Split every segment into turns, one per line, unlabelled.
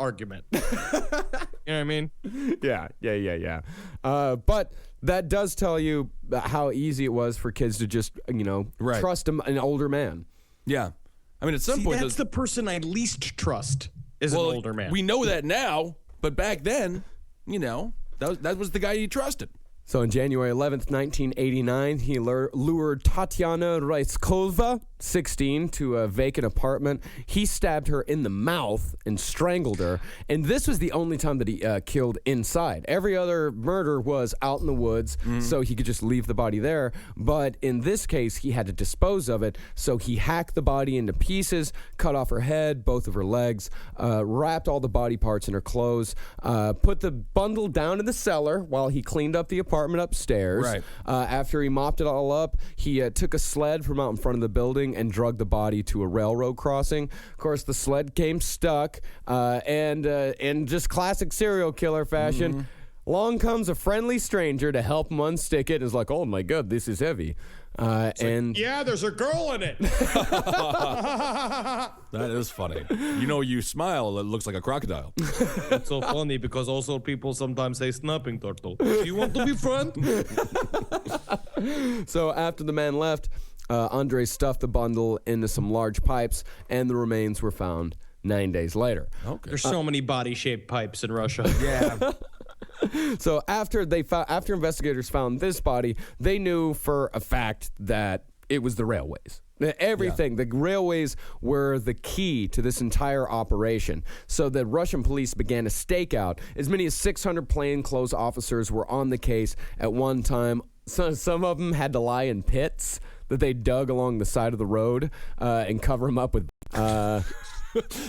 argument. You know what I mean?
Yeah. But that does tell you how easy it was for kids to just, trust an older man.
Yeah. I mean, at some point...
that's the person I least trust is an older man.
We know that now, but back then, that was the guy you trusted.
So on January 11th, 1989, he lured Tatiana Raiskova, 16, to a vacant apartment. He stabbed her in the mouth and strangled her. And this was the only time that he killed inside. Every other murder was out in the woods, so he could just leave the body there. But in this case, he had to dispose of it. So he hacked the body into pieces, cut off her head, both of her legs, wrapped all the body parts in her clothes, put the bundle down in the cellar while he cleaned up the apartment upstairs.
Right.
After he mopped it all up, he took a sled from out in front of the building and dragged the body to a railroad crossing. Of course, the sled came stuck, and in just classic serial killer fashion, along comes a friendly stranger to help him unstick it. And is like, oh my God, this is heavy.
Yeah, there's a girl in it.
That is funny. You smile, it looks like a crocodile.
It's so funny because also people sometimes say snapping turtle. Do you want to be friend?
So after the man left, Andre stuffed the bundle into some large pipes, and the remains were found 9 days later.
Okay. There's so many body-shaped pipes in Russia.
Yeah.
So after investigators found this body, they knew for a fact that it was the railways. Everything. The railways were the key to this entire operation. So the Russian police began a stakeout. As many as 600 plainclothes officers were on the case at one time. So some of them had to lie in pits that they dug along the side of the road and cover them up with...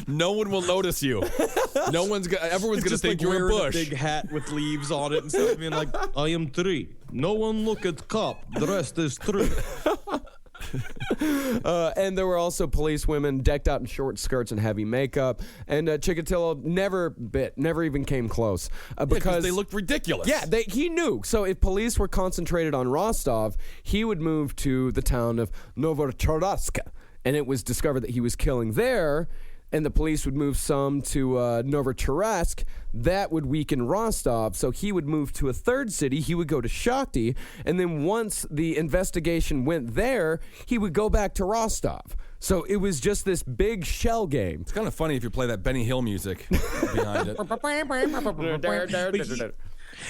No one will notice you. Everyone's gonna think you're a bush.
A big hat with leaves on it instead of being like, I am tree. No one look at cop. The rest is tree.
And there were also police women decked out in short skirts and heavy makeup. And Chikatilo never even came close. Because
they looked ridiculous.
Yeah, he knew. So if police were concentrated on Rostov, he would move to the town of Novotorosk. And it was discovered that he was killing there. And the police would move some to Novotorosk. That would weaken Rostov. So he would move to a third city. He would go to Shakhty. And then once the investigation went there, he would go back to Rostov. So it was just this big shell game.
It's kind of funny if you play that Benny Hill music behind it.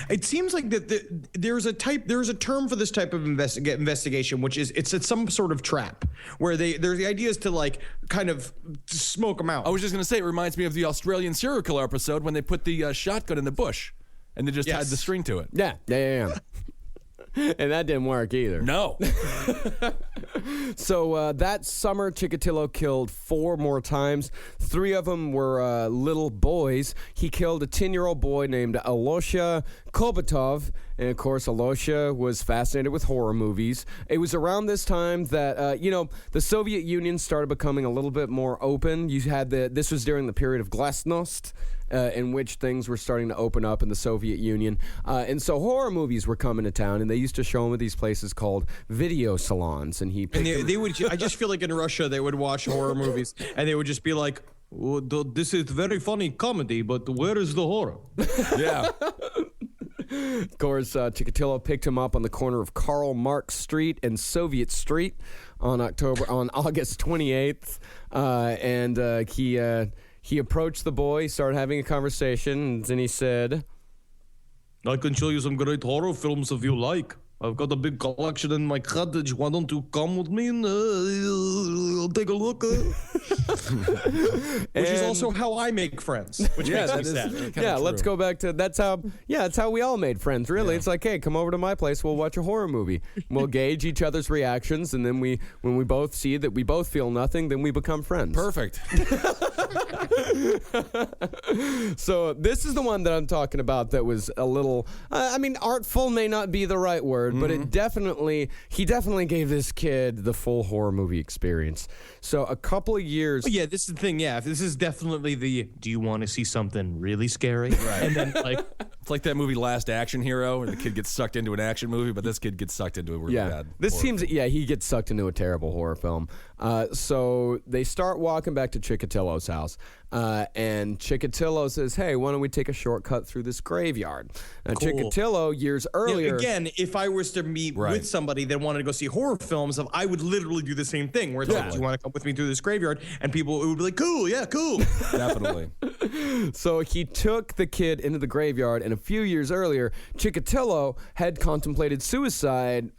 It seems like that there's a term for this type of investigation, which is it's some sort of trap where the idea is to like kind of smoke them out.
I was just gonna say it reminds me of the Australian serial killer episode when they put the shotgun in the bush and they just tied the string to it.
Yeah. And that didn't work either.
No.
So that summer, Chikatilo killed 4 more times. 3 of them were little boys. He killed a 10-year-old boy named Alosha Kobatov. And, of course, Alosha was fascinated with horror movies. It was around this time that, the Soviet Union started becoming a little bit more open. This was during the period of Glasnost, in which things were starting to open up in the Soviet Union. And so horror movies were coming to town, and they used to show them at these places called video salons. And
they would. I just feel like in Russia they would watch horror movies, and they would just be like, oh, "This is very funny comedy, but where is the horror?"
Yeah.
Of course, Chikatilo picked him up on the corner of Karl Marx Street and Soviet Street on August 28th, and he approached the boy, started having a conversation, and he said,
I can show you some great horror films if you like. I've got a big collection in my cottage. Why don't you come with me and I'll take a look? Which is also how I make friends, which makes me sad.
Yeah, let's go back to that's how we all made friends, really. Yeah. It's like, hey, come over to my place, we'll watch a horror movie. We'll gauge each other's reactions, and then when we both see that we both feel nothing, then we become friends.
Perfect.
So this is the one that I'm talking about that was a little, artful may not be the right word, but he definitely gave this kid the full horror movie experience. So a couple of years.
Oh, yeah, this is the thing. Yeah, this is definitely the. Do you want to see something really scary? Right. And then
It's like that movie Last Action Hero, where the kid gets sucked into an action movie, but this kid gets sucked into a really bad
This
horror
seems,
film.
he gets sucked into a terrible horror film. So they start walking back to Chikatilo's house. And Chikatilo says, hey, why don't we take a shortcut through this graveyard? Now, Chikatilo, years earlier...
Again, if I was to meet with somebody that wanted to go see horror films, I would literally do the same thing. Where it's like, do you want to come with me through this graveyard? And people would be like, cool, yeah, cool.
Definitely.
So he took the kid into the graveyard, and a few years earlier, Chikatilo had contemplated suicide,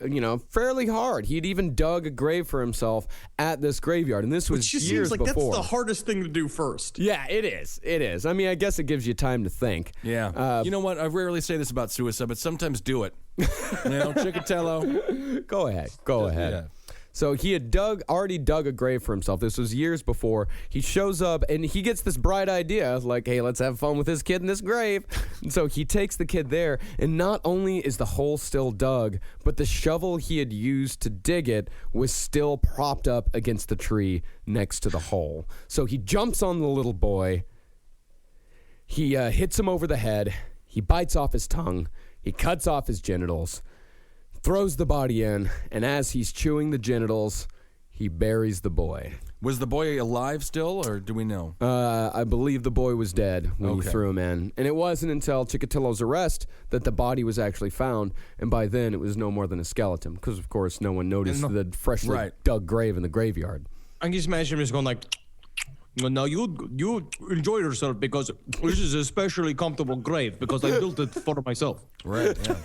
fairly hard. He'd even dug a grave for himself at this graveyard, and this was
Which just
years
seems like
before.
that's the hardest thing to do first.
Yeah, it is. It is. I mean, I guess it gives you time to think.
Yeah. You know what? I rarely say this about suicide, but sometimes do it. Chikatilo.
Go ahead. Go ahead.
Yeah.
So he had already dug a grave for himself. This was years before. He shows up and he gets this bright idea, like, hey, let's have fun with this kid in this grave. And so he takes the kid there, and not only is the hole still dug, but the shovel he had used to dig it was still propped up against the tree next to the hole. So he jumps on the little boy. He hits him over the head. He bites off his tongue. He cuts off his genitals, throws the body in, and as he's chewing the genitals, he buries the boy.
Was the boy alive still, or do we know?
I believe the boy was dead when he threw him in. And it wasn't until Chikatilo's arrest that the body was actually found, and by then it was no more than a skeleton, because, of course, no one noticed the freshly dug grave in the graveyard.
I can just imagine him just going like, no, you enjoy yourself because this is a especially comfortable grave because I built it for myself.
Right, yeah.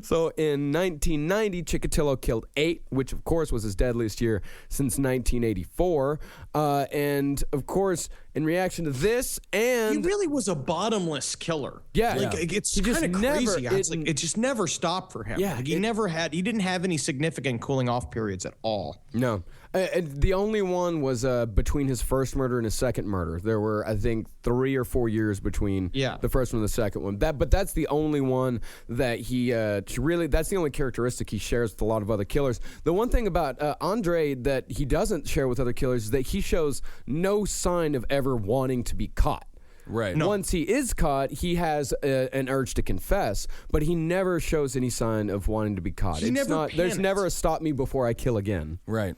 So in 1990, Chikatilo killed 8, which of course was his deadliest year since 1984. And of course, in reaction to this, and
he really was a bottomless killer.
Yeah,
it's kind of crazy. It just never stopped for him.
Yeah,
he didn't have any significant cooling off periods at all.
No. The only one was between his first murder and his second murder. There were, I think, 3 or 4 years between the first one and the second one. But that's the only one that he that's the only characteristic he shares with a lot of other killers. The one thing about Andre that he doesn't share with other killers is that he shows no sign of ever wanting to be caught.
Right.
No. Once he is caught, he has an urge to confess, but he never shows any sign of wanting to be caught. There's never a stop me before I kill again.
Right.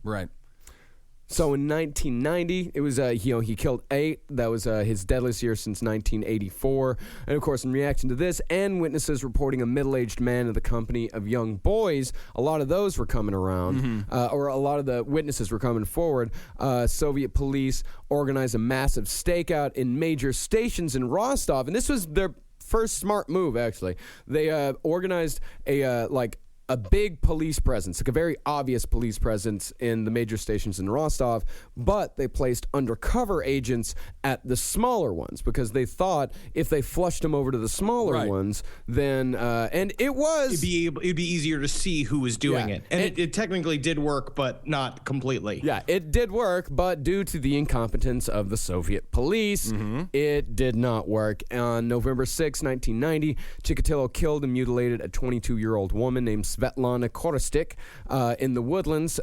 Right.
So in 1990, it was he killed 8. That was his deadliest year since 1984. And of course, in reaction to this, and witnesses reporting a middle-aged man in the company of young boys, a lot of those were coming around, or a lot of the witnesses were coming forward. Soviet police organized a massive stakeout in major stations in Rostov, and this was their first smart move. Actually, they organized a big police presence, like a very obvious police presence in the major stations in Rostov, but they placed undercover agents at the smaller ones because they thought if they flushed them over to the smaller ones, then and it was
it'd be easier to see who was doing it, and it technically did work, but not completely.
Yeah, it did work, but due to the incompetence of the Soviet police, it did not work. On November 6, 1990, Chikatilo killed and mutilated a 22-year-old woman named Svetlana Korostik in the woodlands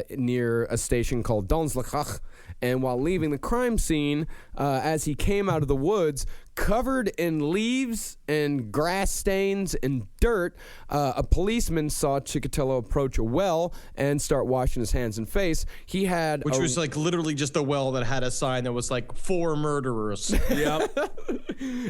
near a station called Donzlakach. And while leaving the crime scene, as he came out of the woods, covered in leaves and grass stains and dirt, a policeman saw Chikatilo approach a well and start washing his hands and face. He had
Which was like literally just a well that had a sign that was like 4 murderers.
Yep.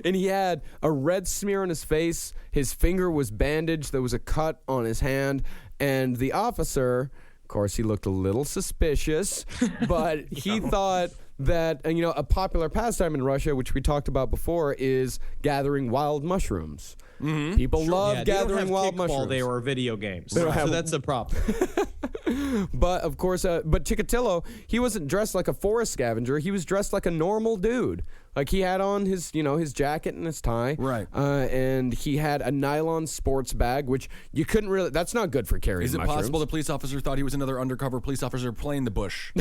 And he had a red smear on his face. His finger was bandaged. There was a cut on his hand. And the officer, of course, he looked a little suspicious, but he thought that, a popular pastime in Russia, which we talked about before, is gathering wild mushrooms. People love gathering wild mushrooms.
They were video games,
so
that's the problem.
But of course, but Chikatilo, he wasn't dressed like a forest scavenger. He was dressed like a normal dude. Like he had on his, his jacket and his tie.
Right.
And he had a nylon sports bag, which you couldn't really, that's not good for carrying mushrooms.
Is it possible the police officer thought he was another undercover police officer playing the bush?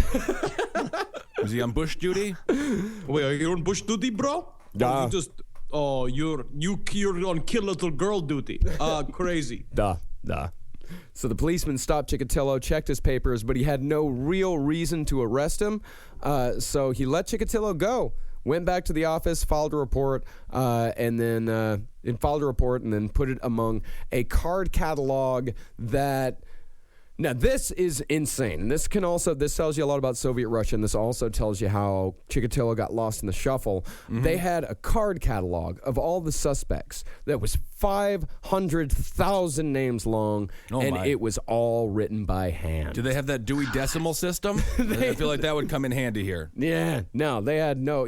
Was he on bush duty?
Wait, are you on bush duty, bro?
Duh.
You're on kill little girl duty. Crazy.
Duh. So the policeman stopped Chikatilo, checked his papers, but he had no real reason to arrest him. So he let Chikatilo go. went back to the office, filed a report, and then put it among a card catalog that. Now, this is insane. And this tells you a lot about Soviet Russia, and this also tells you how Chikatilo got lost in the shuffle. Mm-hmm. They had a card catalog of all the suspects that was 500,000 names long, it was all written by hand.
Do they have that Dewey Decimal System? I feel like that would come in handy here.
Yeah, no, they had no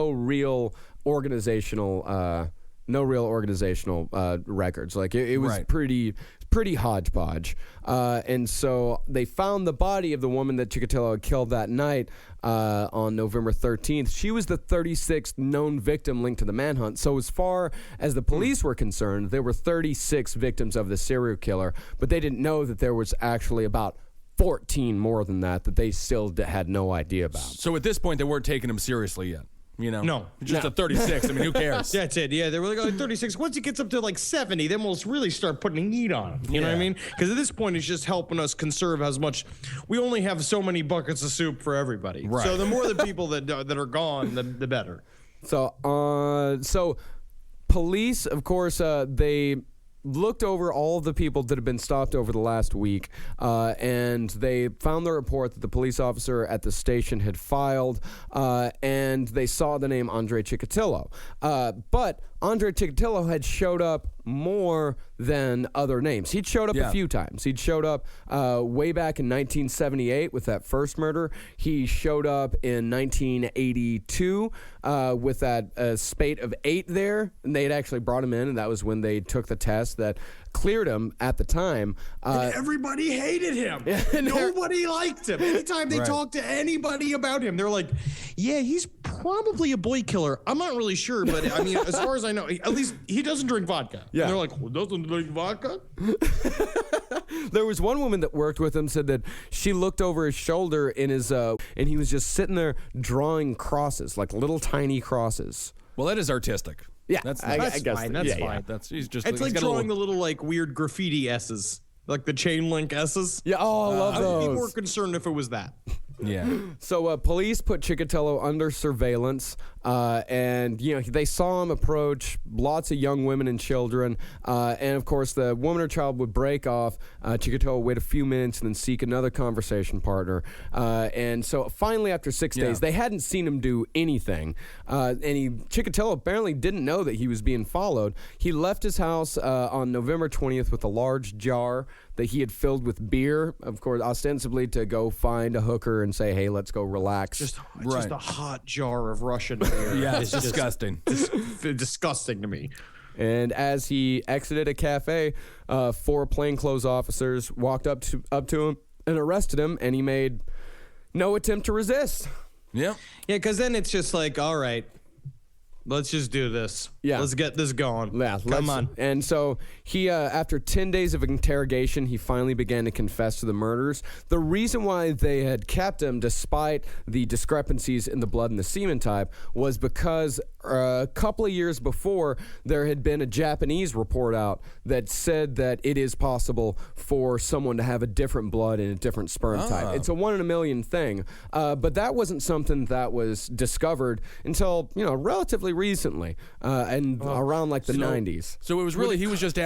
real organizational records. Like it was pretty hodgepodge. And so they found the body of the woman that Chikatilo had killed that night on November 13th. She was the 36th known victim linked to the manhunt. So as far as the police were concerned, there were 36 victims of the serial killer, but they didn't know that there was actually about 14 more than that they still had no idea about.
So at this point, they weren't taking him seriously yet.
No.
Just a 36. I mean, who cares?
That's it. Yeah, they were like, 36. Once he gets up to like 70, then we'll really start putting heat on him. You know what I mean? Because at this point, it's just helping us conserve as much. We only have so many buckets of soup for everybody.
Right.
So the more the people that are gone, the better.
So police, of course, they looked over all of the people that had been stopped over the last week, and they found the report that the police officer at the station had filed, and they saw the name Andrei Chikatilo. But Andrei Chikatilo had showed up more than other names. He'd showed up a few times. He'd showed up way back in 1978 with that first murder. He showed up in 1982 with that spate of 8 there, and they had actually brought him in, and that was when they took the test that cleared him at the time.
And everybody hated him. Nobody liked him. Anytime they talked to anybody about him, they're like, yeah, he's probably a boy killer. I'm not really sure, but I mean, as far as I know, at least he doesn't drink vodka. Yeah. And they're like, well, doesn't drink vodka?
There was one woman that worked with him said that she looked over his shoulder in his, and he was just sitting there drawing crosses, like little tiny crosses.
Well, that is artistic.
Yeah,
I
guess
fine. That's fine.
It's
like drawing the little like weird graffiti S's, like the chain link S's.
Yeah, I love those.
I'd be more concerned if it was that.
Yeah.
So police put Chikatilo under surveillance, and they saw him approach lots of young women and children, and of course the woman or child would break off. Chikatilo would wait a few minutes and then seek another conversation partner, and so finally after 6 days they hadn't seen him do anything, and Chikatilo apparently didn't know that he was being followed. He left his house on November 20th with a large jar that he had filled with beer, of course, ostensibly to go find a hooker and say, hey, let's go relax.
Just a hot jar of Russian beer.
Yeah, it's disgusting.
Disgusting to me.
And as he exited a cafe, 4 plainclothes officers walked up to him and arrested him, and he made no attempt to resist.
Yeah.
Yeah, because then it's just like, all right, let's just do this.
Yeah.
Let's get this going.
Yeah,
Come on.
And so he, after 10 days of interrogation, he finally began to confess to the murders. The reason why they had kept him, despite the discrepancies in the blood and the semen type, was because a couple of years before, there had been a Japanese report out that said that it is possible for someone to have a different blood and a different sperm type. It's a 1 in a million thing. But that wasn't something that was discovered until, relatively recently. And around like the 90s.
So it was really he was just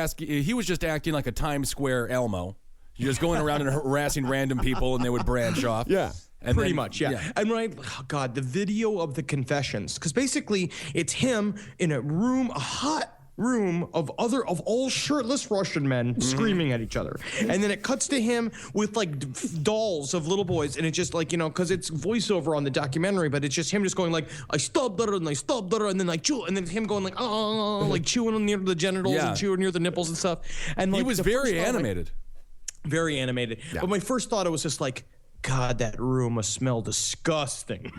acting like a Times Square Elmo, just going around and harassing random people, and they would branch off.
Yeah.
And
Pretty much, yeah. And the video of the confessions, because basically it's him in a hot room of all shirtless Russian men screaming at each other, and then it cuts to him with like dolls of little boys, and it's just like because it's voiceover on the documentary, but it's just him just going like I stopped her and I stopped her, and then like chew, and then him going like like chewing near the genitals and chewing near the nipples and stuff, and like,
he was very animated.
Very animated. Yeah. But my first thought, it was just like, God, that room must smell disgusting.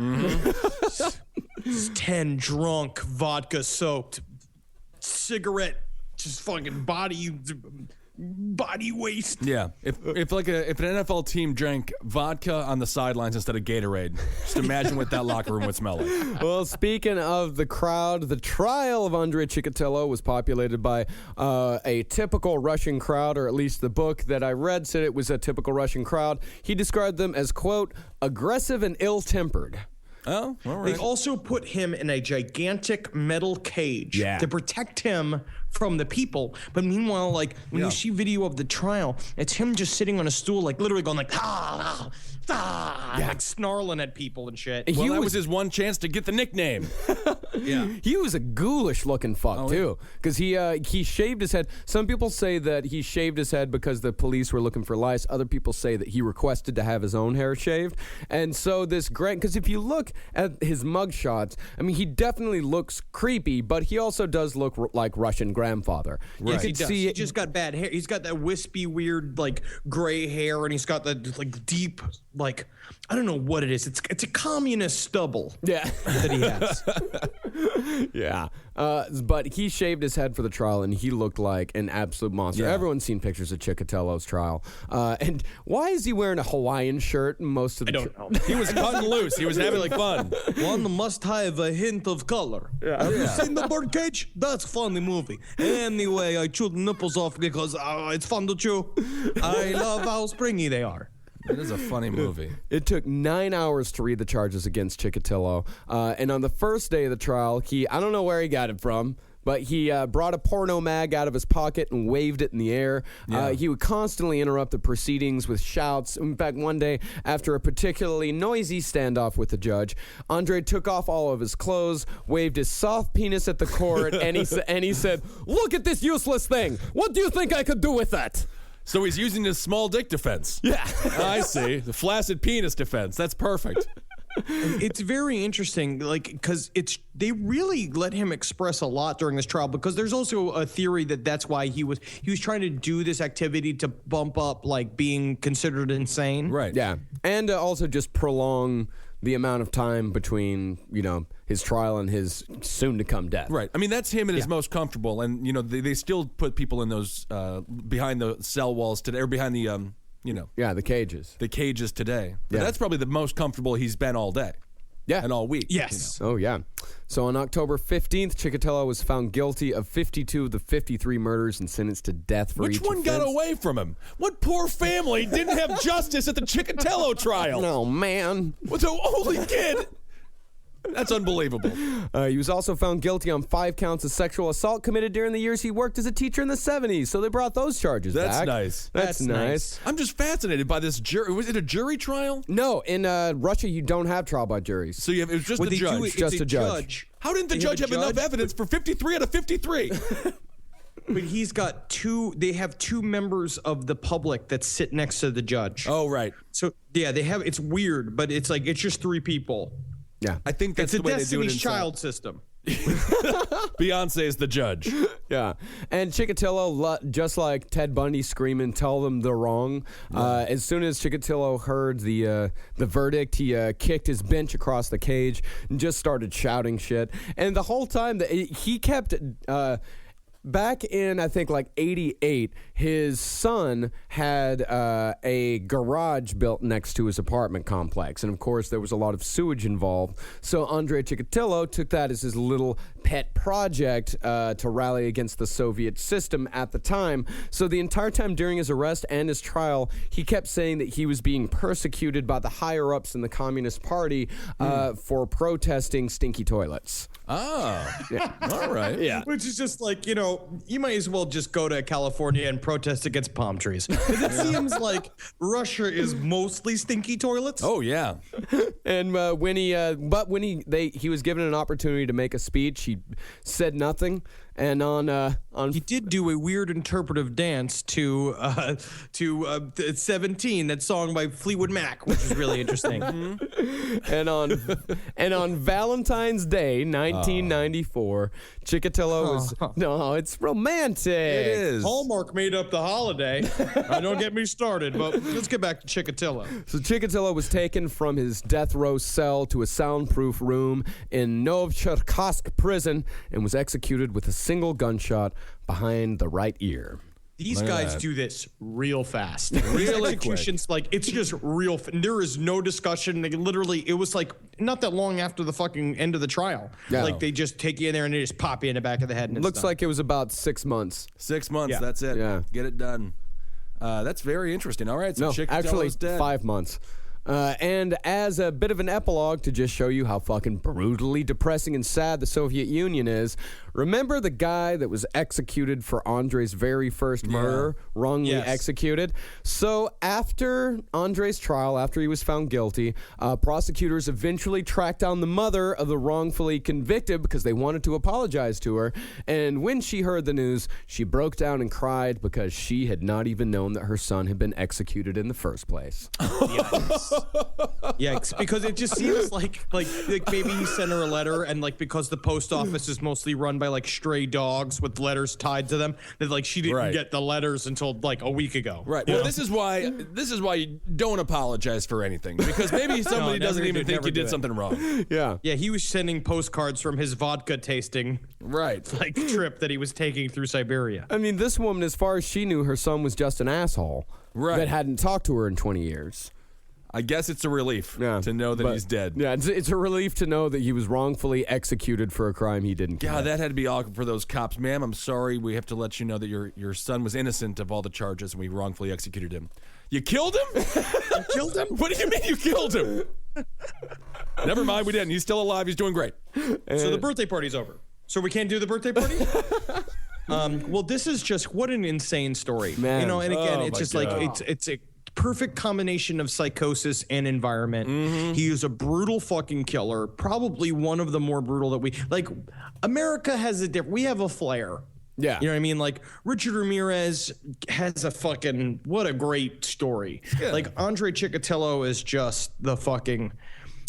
10 drunk, vodka-soaked, cigarette, just fucking body waste.
Yeah. If an NFL team drank vodka on the sidelines instead of Gatorade, just imagine what that locker room would smell like.
Well, speaking of the crowd, the trial of Andrei Chikatilo was populated by a typical Russian crowd, or at least the book that I read said it was a typical Russian crowd. He described them as, quote, aggressive and ill-tempered.
Oh, all right.
They also put him in a gigantic metal cage
Yeah.
to protect him from the people. But meanwhile, like when you see video of the trial, it's him just sitting on a stool, like literally going like like snarling at people and shit.
Well,
He
that
was-
was his one chance to get the nickname. Yeah.
He was a ghoulish looking fuck too, because he shaved his head. Some people say that he shaved his head because the police were looking for lice. Other people say that he requested to have his own hair shaved. And so this great, because if you look at his mugshots, I mean, he definitely looks creepy, but he also does look like Russian grandfather.
Yes,
You
he
could
does.
see
He
it.
just got bad hair. He's got that wispy, weird, like gray hair, and he's got that like deep, like I don't know what it is. It's a communist stubble.
Yeah.
That he has.
Yeah. But he shaved his head for the trial, and he looked like an absolute monster.
Yeah.
Everyone's seen pictures of Chikatilo's trial. And why is he wearing a Hawaiian shirt most of the
I don't know.
He was cutting loose. He was having fun.
One must have a hint of color. Have you seen the Birdcage? That's a funny movie. Anyway, I chewed nipples off because it's fun to chew. I love how springy they are.
It is a funny movie.
It took 9 hours to read the charges against Chikatilo. And on the first day of the trial, I don't know where he got it from, but he brought a porno mag out of his pocket and waved it in the air.
Yeah.
He would constantly interrupt the proceedings with shouts. In fact, one day, after a particularly noisy standoff with the judge, Andre took off all of his clothes, waved his soft penis at the court, and he said, "Look at this useless thing. What do you think I could do with that?"
So he's using his small dick defense.
Yeah.
I see. The flaccid penis defense. That's perfect.
It's very interesting, like, because they really let him express a lot during this trial, because there's also a theory that that's why he was trying to do this activity to bump up like being considered insane.
Right.
Yeah, and also just prolong the amount of time between, his trial and his soon-to-come death.
Right. I mean, that's him at his most comfortable. And, they still put people in those behind the cell walls today, or behind the,
Yeah, the cages.
the cages today. But
Yeah.
that's probably the most comfortable he's been all day.
Yeah.
And all week.
Yes.
Oh, yeah. So on October 15th, Chikatilo was found guilty of 52 of the 53 murders and sentenced to death for
Which
each
one got
offense.
away from him? What poor family didn't have justice at the Chikatilo trial?
Oh, man.
What's the only kid? That's unbelievable.
He was also found guilty on 5 counts of sexual assault committed during the years he worked as a teacher in the 70s. So they brought those charges
That's
back.
nice.
That's nice.
I'm just fascinated by this jury. Was it a jury trial?
No, in Russia, you don't have trial by juries.
So it was just
What
the
they do
judge.
is
Just
it's
a judge.
How didn't the
They have
judge
a
have enough
judge?
evidence for 53 out of 53?
But he's got they have two members of the public that sit next to the judge.
Oh, right.
So yeah, it's weird, but it's like, it's just 3 people.
Yeah.
I think that's
It's a
the way they do it
Destiny's
inside.
Child system.
Beyonce is the judge.
Yeah, and Chikatilo, just like Ted Bundy screaming, "Tell them they're wrong." As soon as Chikatilo heard the verdict, he kicked his bench across the cage and just started shouting shit. And the whole time he kept. Back in, I think, like 88, his son had a garage built next to his apartment complex. And, of course, there was a lot of sewage involved. So Andre Chikatilo took that as his little pet project to rally against the Soviet system at the time. So the entire time during his arrest and his trial, he kept saying that he was being persecuted by the higher-ups in the Communist Party for protesting stinky toilets.
Ah. Yeah. All right.
Yeah.
Which is just like, you might as well just go to California and protest against palm trees. 'Cause it seems like Russia is mostly stinky toilets.
Oh, yeah.
And when he was given an opportunity to make a speech, he said nothing. And on
He did do a weird interpretive dance to 17, that song by Fleetwood Mac, which is really interesting.
and on Valentine's Day, 1994, Chikatilo was it's romantic.
It is.
Hallmark made up the holiday. Don't get me started, but let's get back to Chikatilo.
So Chikatilo was taken from his death row cell to a soundproof room in Novcherkassk prison and was executed with a single gunshot behind the right ear.
These
Look at
guys
that.
do this real fast.
Really
Executions, like, it's just real. There is no discussion. They literally, it was like not that long after the fucking end of the trial.
Yeah.
Like, they just take you in there and they just pop you in the back of the head. And it's
Looks
done.
like it was about 6 months.
6 months.
Yeah.
That's it.
Yeah.
Get it done. That's very interesting. All right. So
No,
Chikatilo's
actually
dead.
5 months. And as a bit of an epilogue to just show you how fucking brutally depressing and sad the Soviet Union is, remember the guy that was executed for Andrei's very first murder, wrongly executed? So after Andrei's trial, after he was found guilty, prosecutors eventually tracked down the mother of the wrongfully convicted because they wanted to apologize to her. And when she heard the news, she broke down and cried because she had not even known that her son had been executed in the first place.
Yeah, because it just seems like maybe he sent her a letter, and like because the post office is mostly run by like stray dogs with letters tied to them, that like she didn't get the letters until like a week ago.
Right. Well, this is why you don't apologize for anything, because maybe somebody doesn't even think you did something wrong.
Yeah.
Yeah, he was sending postcards from his vodka tasting like trip that he was taking through Siberia.
I mean, this woman, as far as she knew, her son was just an asshole that hadn't talked to her in 20 years.
I guess it's a relief to know that he's dead.
Yeah, it's a relief to know that he was wrongfully executed for a crime he didn't commit.
Yeah, that had to be awkward for those cops. Ma'am, I'm sorry. We have to let you know that your son was innocent of all the charges and we wrongfully executed him. You killed him?
You killed him?
What do you mean you killed him? Never mind, we didn't. He's still alive. He's doing great.
So the birthday party's over. So we can't do the birthday party? Well, this is just what an insane story.
Man.
You know, and again, it's just like it's a perfect combination of psychosis and environment. He is a brutal fucking killer, probably one of the more brutal that we like. America has we have a flair.
Yeah.
You know what I mean? Like Richard Ramirez has a fucking, what a great story. Like Andrei Chikatilo is just the fucking,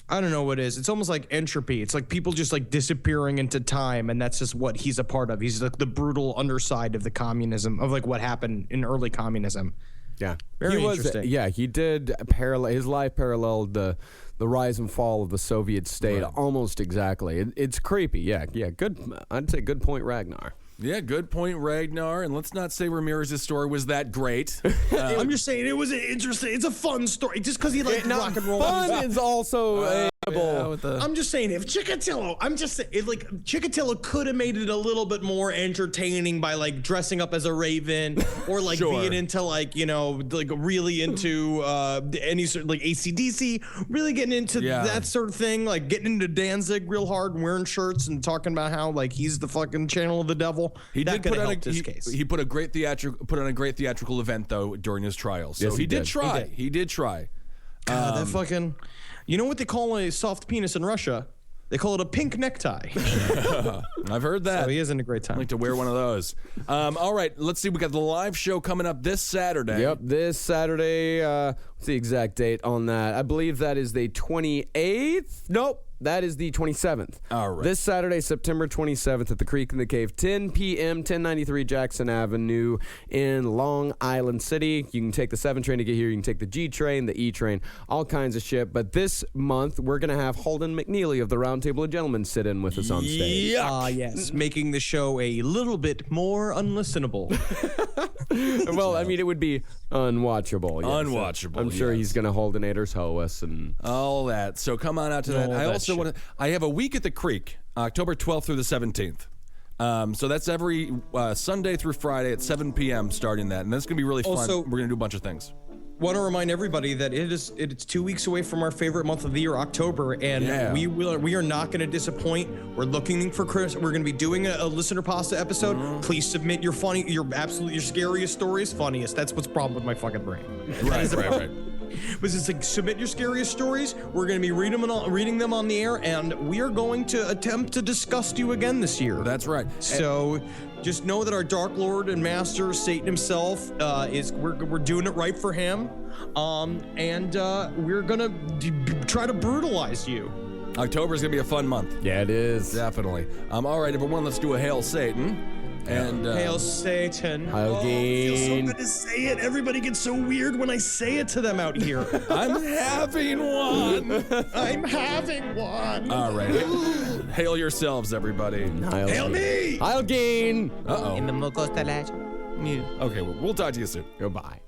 I don't know what it is. It's almost like entropy. It's like people just like disappearing into time, and that's just what he's a part of. He's like the brutal underside of the communism, of like what happened in early communism.
Yeah,
Very interesting.
Yeah, he did his life paralleled the rise and fall of the Soviet state almost exactly. It's creepy. Yeah. Good. I'd say good point, Ragnar.
Yeah, good point, Ragnar. And let's not say Ramirez's story was that great.
I'm just saying it was an interesting. It's a fun story, just because he liked rock and roll.
Fun is also
I'm just saying, if Chikatilo, I'm just saying, if like Chikatilo could have made it a little bit more entertaining by like dressing up as a raven, or like being into like, you know, like really into any sort of like AC/DC, really getting into that sort of thing, like getting into Danzig real hard and wearing shirts and talking about how like he's the fucking channel of the devil.
He
that
did put on
his case.
He put a great theatrical event though during his trial. So
Yes,
he did try. He did try.
God, that fucking, you know what they call a soft penis in Russia? They call it a pink necktie.
I've heard that.
So he is in a great time.
I'd like to wear one of those. All right, let's see. We got the live show coming up this Saturday.
Yep, this Saturday. What's the exact date on that? I believe that is the 28th. Nope. That is the 27th.
All right.
This Saturday, September 27th at the Creek in the Cave, 10 p.m., 1093 Jackson Avenue in Long Island City. You can take the 7 train to get here. You can take the G train, the E train, all kinds of shit. But this month, we're going to have Holden McNeely of the Round Table of Gentlemen sit in with us on stage.
Yes. Making the show a little bit more unlistenable.
Well, I mean, it would be unwatchable. Yes.
Unwatchable,
I'm sure he's going to Holdenators hoe us and
all that. So come on out to that. I also want to. I have a week at the Creek, October 12th through the 17th. So that's every Sunday through Friday at 7 p.m. starting that, and that's gonna be really fun.
Also,
we're gonna do a bunch of things.
Want to remind everybody that it's 2 weeks away from our favorite month of the year, October, and we are not going to disappoint. We're looking for Chris. We're going to be doing a listener pasta episode. Please submit your scariest stories, funniest. That's what's the problem with my fucking brain.
Right.
Was it's like submit your scariest stories. We're going to be reading them on the air, and we are going to attempt to disgust you again this year.
That's right.
So just know that our Dark Lord and Master Satan himself we're doing it right for him, and we're gonna try to brutalize you.
October is gonna be a fun month.
yeah, it is.
Definitely. All right, everyone, let's do a Hail Satan. And
Hail Satan.
Heil
It feels so
Gain.
good to say it. Everybody gets so weird when I say it to them out here.
I'm having one.
I'm having one.
All right. Hail yourselves, everybody.
Hail me.
Heil Gain.
Uh-oh.
En mijn mokos te laat.
Okay, we'll talk to you soon.
Goodbye.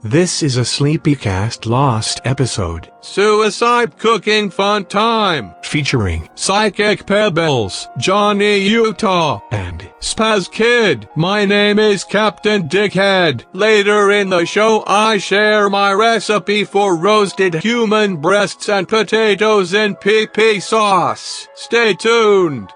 This is a Sleepycast Lost episode.
Suicide Cooking Fun Time.
Featuring
Psychic Pebbles, Johnny Utah,
and
Spaz Kid. My name is Captain Dickhead. Later in the show, I share my recipe for roasted human breasts and potatoes in PP sauce. Stay tuned.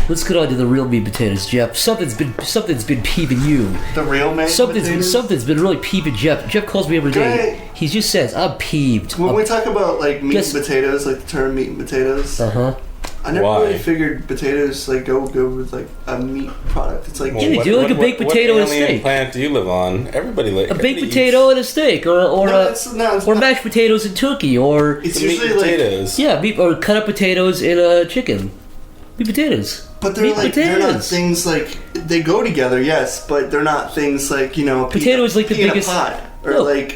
Let's get on to the real meat potatoes, Jeff. Something's been peeving you.
The real meat potatoes?
Something's been really peeving Jeff. Jeff calls me every day. He just says, I'm peeved.
When we talk about like meat and potatoes, like the term meat and potatoes, I never really figured potatoes like go with like a meat product. It's like
you do like a baked potato and a steak.
What planet do you live on? Everybody like
a baked potato and a steak, or mashed potatoes and turkey, or
it's usually like
potatoes.
Yeah, meat, or cut up potatoes and a chicken. Meat potatoes.
But they're not things like they go together, yes, but they're not things like
potato is like the biggest
pot or like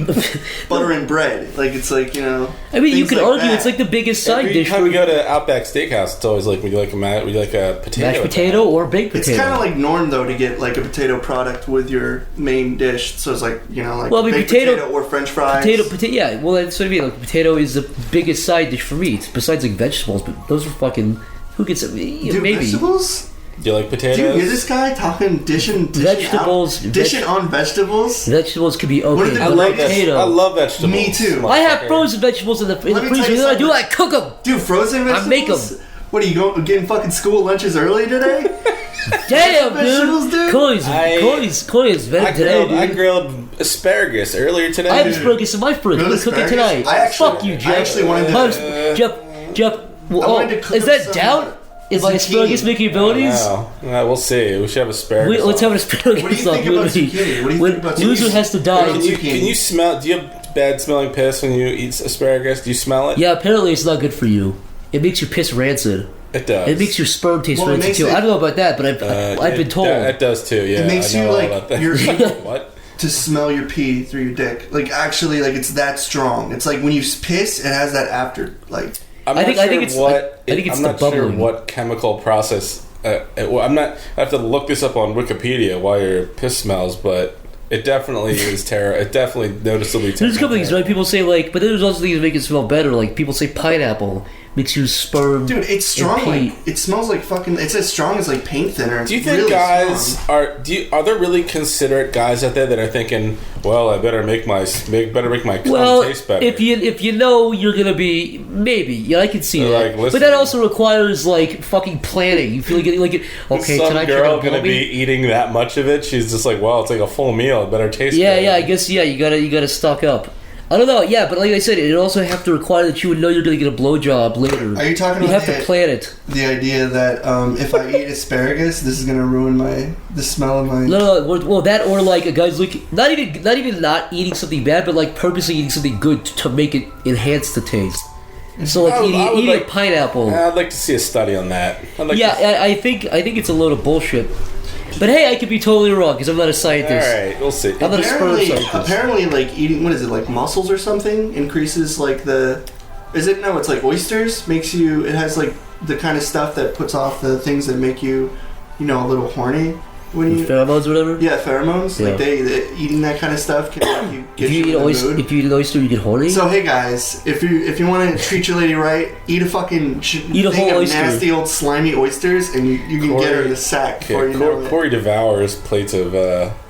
butter and bread. Like it's like
I mean, you could argue it's like the biggest side dish.
Every time we go to Outback Steakhouse, it's always like we like a potato.
Mashed potato or baked potato.
It's kind of like norm though to get like a potato product with your main dish. So it's like like baked potato or French fries.
Potato. Yeah, well that's what I mean. Like potato is the biggest side dish for meat, besides like vegetables. But those are fucking. Who gets it? Maybe.
Vegetables?
Do you like potatoes?
Do you hear this guy talking dishing
vegetables?
Dishing on vegetables?
Vegetables could be okay.
I love vegetables.
Me too.
I have frozen vegetables in the freezer. Then I do like cook them.
Dude, frozen vegetables?
I make them.
What are you getting fucking school lunches early today?
Damn, dude. Corey's vetted today, dude.
I grilled asparagus earlier today.
I have asparagus in my fridge. I'm gonna cook it tonight. Fuck you, Jeff.
I actually wanted
to. Jeff. Is that doubt? Is my asparagus making abilities?
We'll see. We should have asparagus.
Let's have an asparagus.
What do you think about zucchini? What do you think about
loser has to die.
Can you smell? Do you have bad smelling piss when you eat asparagus? Do you smell it?
Yeah, apparently it's not good for you. It makes your piss rancid.
It does.
It makes your sperm taste rancid too. I don't know about that, but I've been told.
It does too. Yeah.
It makes you like you're
what?
To smell your pee through your dick. Like actually, like it's that strong. It's like when you piss, it has that after like.
I'm not sure what chemical process. I have to look this up on Wikipedia why your piss smells, but it definitely is terrible. It definitely noticeably.
There's a couple things, right? People say like, but there's also things that make it smell better. Like people say pineapple makes you sperm.
Dude, it's strong. Like it smells like fucking. It's as strong as like paint thinner.
Do you think really guys are there really considerate guys out there that are thinking, well, I better make my cum taste better?
If you know you're gonna be maybe I can see that. Like, but that also requires like fucking planning. You feel like okay,
some
tonight
girl gonna be eating that much of it. She's just like, well, it's like a full meal. It better taste.
Yeah, I guess you gotta stock up. I don't know, yeah, but like I said, it also have to require that you would know you're going to get a blowjob later.
Are you talking about
you have to plan it.
The idea that if I eat asparagus, this is going to ruin the smell of my...
No, well, that or like a guy's looking... Not even not eating something bad, but like purposely eating something good to make it enhance the taste. So like eating a pineapple...
I'd like to see a study on that.
I think it's a load of bullshit. But hey, I could be totally wrong because I'm not a scientist.
All right, we'll see.
I'm not a sperm scientist.
Apparently, like eating, what is it, like mussels or something, increases like the. Is it no? It's like oysters makes you. It has like the kind of stuff that puts off the things that make you, a little horny. When you
pheromones or whatever.
Yeah, pheromones. Yeah. Like they eating that kind of stuff can make you get you in the mood.
If you eat an oyster, you get horny.
So hey guys, if you want to treat your lady right, eat a fucking
eat a
thing
whole
of
oyster.
Nasty old slimy oysters, and you can get her in the sack.
Corey devours plates of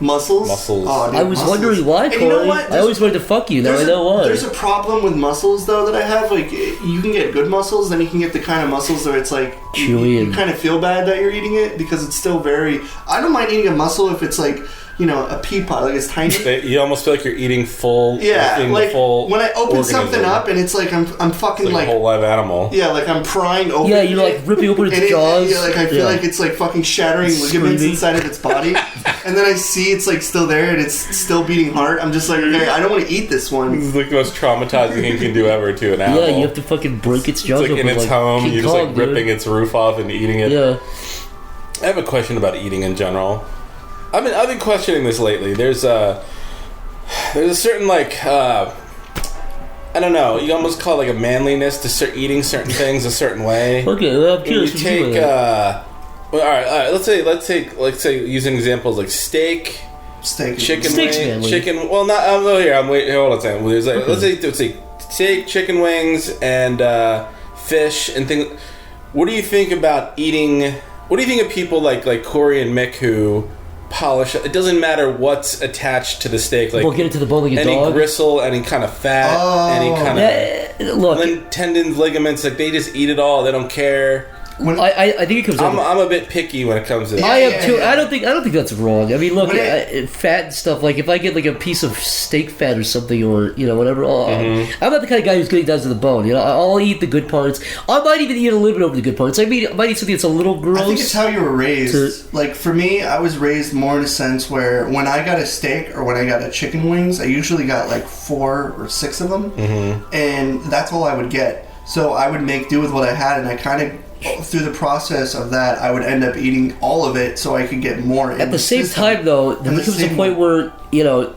mussels.
Oh,
dude, I was wondering why, Corey. You know what? I always wanted to fuck you. Now I know why.
There's a problem with mussels though that I have. Like you can get good mussels, then you can get the kind of mussels where it's like
chewy.
You kind of feel bad that you're eating it because it's still very. I don't mind eating a mussel if it's like a pea pod, like it's tiny.
You almost feel like you're eating full.
Yeah, like
full
when I open something up and it's like I'm fucking
like a whole live animal.
Yeah, like I'm prying open.
Yeah, you're like ripping open its jaws.
Yeah, like I feel like it's like fucking shattering ligaments inside of its body. And then I see it's like still there and it's still beating heart. I'm just like, okay, I don't want to eat this one.
This is like the most traumatizing thing you can do ever to an animal.
Yeah, you have to fucking break its jaws.
It's like
open,
in its home, you're just like ripping its roof off and eating it.
Yeah.
I have a question about eating in general. I've been questioning this lately. There's a certain like I don't know. You almost call it like a manliness to eating certain things a certain way.
Okay, well, I'm curious.
You take all right. Let's say using examples like steak
steak?
Chicken
Steak's
wings.
manly.
Chicken. Well, not. Here. I'm wait. Hold on a second. There's like, let's say steak, chicken wings, and fish and things. What do you think about eating? What do you think of people like Corey and Mick who polish? It doesn't matter what's attached to the steak. Like,
we'll get it to the bone like a
any
dog.
gristle, any kind of fat, any kind of
Look,
tendons, ligaments. Like they just eat it all. They don't care.
I think it comes down.
I'm a bit picky when it comes to that.
I am too. I don't think that's wrong. I mean, look,
When
fat and stuff. Like if I get like a piece of steak fat or something, or whatever. I'm not the kind of guy who's getting down to the bone. I'll eat the good parts. I might even eat a little bit over the good parts. I might eat something that's a little gross.
I think it's how you were raised. Like for me, I was raised more in a sense where when I got a steak or when I got a chicken wings, I usually got like 4 or 6 of them, and that's all I would get. So I would make do with what I had, and I kind of. Through the process of that, I would end up eating all of it so I could get more.
At the same time, though, there becomes a point where,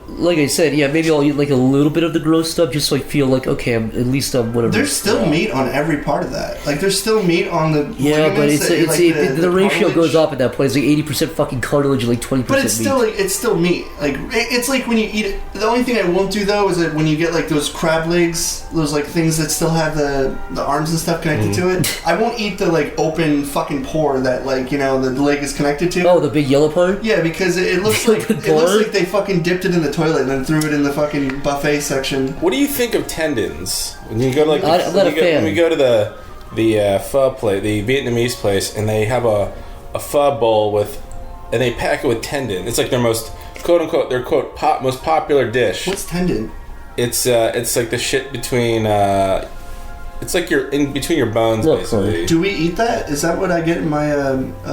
like I said, maybe I'll eat like a little bit of the gross stuff just so I feel like, okay, at least I'm whatever.
There's still meat on every part of that. Like, there's still meat on the
but the ratio
cartilage.
goes up at that point. It's like 80% fucking cartilage and like 20%
But it's
meat.
still it's still meat. Like it's like when you eat it. The only thing I won't do though is that when you get like those crab legs, those like things that still have the arms and stuff connected to it. I won't eat the like open fucking pore that like the leg is connected to.
Oh, the big yellow part.
Yeah, because it looks like they fucking dipped it in the toilet and then threw it in the fucking buffet section.
What do you think of tendons? When you go to like
I'm not a fan.
When we go to the pho place, the Vietnamese place, and they have a pho bowl and they pack it with tendon. It's like their most quote unquote most popular dish.
What's tendon?
It's like the shit between it's like you're in between your bones basically.
Do we eat that? Is that what I get in my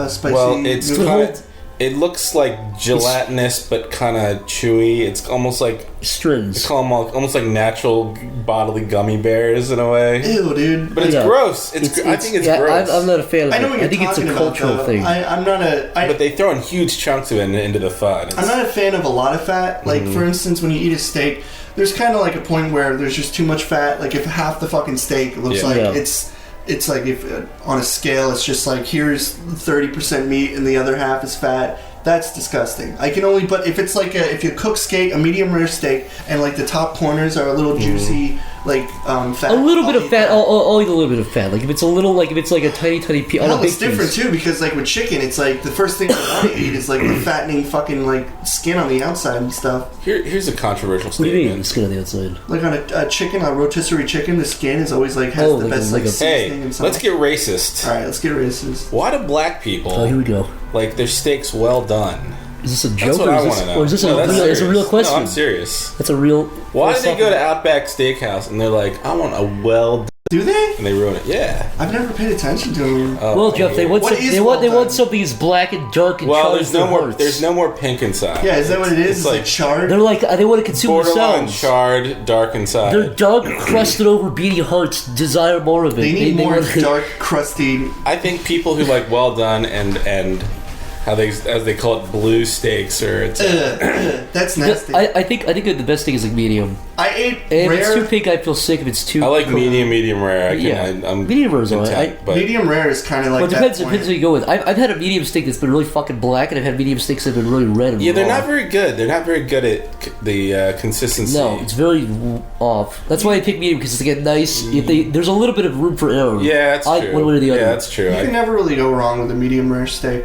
spicy?
Well, it's
noodles?
it looks like gelatinous but kind of chewy. It's almost like
strings.
They call them almost like natural bodily gummy bears in a way.
Ew, dude.
But it's gross. I think it's gross.
I'm not a fan of it.
I know what you're
think it's a
talking
cultural
about,
thing.
I'm not a.
But they throw in huge chunks of it into the pho.
I'm not a fan of a lot of fat. Like for instance, when you eat a steak, there's kind of like a point where there's just too much fat. Like if half the fucking steak looks like it's like if on a scale it's just like here's 30% meat and the other half is fat. That's disgusting. I can only, but if it's like if you cook steak, a medium rare steak, and like the top corners are a little juicy, like fat.
A little bit of fat. I'll eat a little bit of fat. Like if it's a little, like if it's like a tiny piece.
Well, it's different too because like with chicken, it's like the first thing I want to eat is like the fattening fucking like skin on the outside and stuff.
Here's a controversial
What do
statement.
you mean the skin on the outside?
Like on a chicken, a rotisserie chicken, the skin is always like has the best like seasoning and stuff.
Let's get racist.
All right, let's get racist.
Why do black people?
Oh, here we go.
Like their steaks well done?
Is this a
That's
joke
what I
or
want to know.
is this
No, that's
a real question?
No, I'm serious.
That's a real.
Why do they go to Outback Steakhouse and they're like, I want a well?
Do they?
And they ruin it. Yeah.
I've never paid attention to them.
Well, Jeff, they want
What
some,
is
they
well
want
done?
something as black and dark and
Well,
charred
there's
as
no
their
more.
hearts.
There's no more pink inside.
Yeah, is that what it is?
It's
like
like
charred.
They're like they want to consume
borderline
themselves.
charred, dark inside.
Their dark, crusted over beating hearts desire more of it.
They need more
want-
dark, crusty.
I think people who like well done and how they as they call it blue steaks or it's
That's nasty.
I think the best thing is like medium.
I ate
If
rare.
it's too pink, I feel sick. If it's too,
I like medium rare. I'm
medium rare is alright.
content, but
Medium rare is kind of like
Well, it
that
depends.
point.
Depends what you go with. I've had a medium steak that's been really fucking black, and I've had medium steaks that have been really red. And
yeah, they're
raw.
not very good. They're not very good at the consistency.
No, it's very off. That's why I pick medium because it's like a nice. If there's a little bit of room for error.
Yeah, that's true.
One way or the other.
Yeah, that's true.
You can never really go wrong with a medium rare steak.